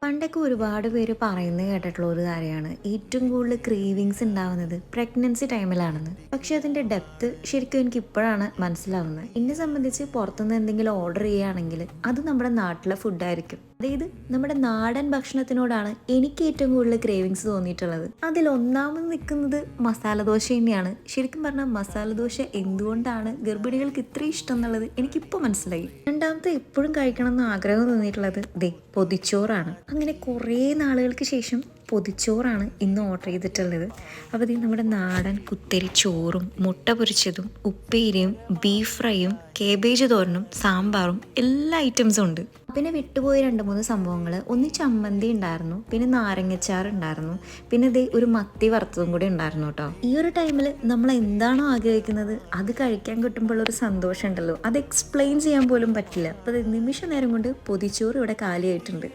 പണ്ടൊക്കെ ഒരുപാട് പേര് പറയുന്നത് കേട്ടിട്ടുള്ള ഒരു കാര്യമാണ് ഏറ്റവും കൂടുതൽ ക്രീവിങ്സ് ഉണ്ടാവുന്നത് പ്രഗ്നൻസി ടൈമിലാണെന്ന്. പക്ഷെ അതിന്റെ ഡെപ്ത് ശരിക്കും എനിക്ക് ഇപ്പോഴാണ് മനസ്സിലാവുന്നത്. എന്നെ സംബന്ധിച്ച് പുറത്തുനിന്ന് എന്തെങ്കിലും ഓർഡർ ചെയ്യുകയാണെങ്കിൽ അത് നമ്മുടെ നാട്ടിലെ ഫുഡായിരിക്കും. അതായത് നമ്മുടെ നാടൻ ഭക്ഷണത്തിനോടാണ് എനിക്ക് ഏറ്റവും കൂടുതൽ ക്രേവിങ്സ് തോന്നിയിട്ടുള്ളത്. അതിൽ ഒന്നാമത് നിൽക്കുന്നത് മസാല ദോശ തന്നെയാണ്. ശരിക്കും പറഞ്ഞാൽ മസാല ദോശ എന്തുകൊണ്ടാണ് ഗർഭിണികൾക്ക് ഇത്രയും ഇഷ്ടം എന്നുള്ളത് എനിക്കിപ്പോൾ മനസ്സിലായി. രണ്ടാമത്തെ എപ്പോഴും കഴിക്കണം എന്ന് ആഗ്രഹം തോന്നിയിട്ടുള്ളത് പൊതിച്ചോറാണ്. അങ്ങനെ കുറേ നാളുകൾക്ക് ശേഷം പൊതിച്ചോറാണ് ഇന്ന് ഓർഡർ ചെയ്തിട്ടുള്ളത്. അപ്പോൾ ഇത് നമ്മുടെ നാടൻ കുത്തരി ചോറും മുട്ട പൊരിച്ചതും ഉപ്പേരിയും ബീഫ് ഫ്രൈയും കേബേജ് തോരനും സാമ്പാറും എല്ലാ ഐറ്റംസും ഉണ്ട്. പിന്നെ വിട്ടുപോയ 2-3 സംഭവങ്ങൾ, ഒന്ന് ചമ്മന്തി ഉണ്ടായിരുന്നു, പിന്നെ നാരങ്ങച്ചാർ ഉണ്ടായിരുന്നു, പിന്നെ ദേ ഒരു മത്തി വറുത്തതും കൂടി ഉണ്ടായിരുന്നു കേട്ടോ. ഈ ഒരു ടൈമിൽ നമ്മൾ എന്താണോ ആഗ്രഹിക്കുന്നത് അത് കഴിക്കാൻ കിട്ടുമ്പോൾ ഒരു സന്തോഷം ഉണ്ടല്ലോ, അത് എക്സ്പ്ലെയിൻ ചെയ്യാൻ പോലും പറ്റില്ല. അപ്പോൾ നിമിഷ നേരം കൊണ്ട് പൊതിച്ചോറ് ഇവിടെ കാലിയായിട്ടുണ്ട്.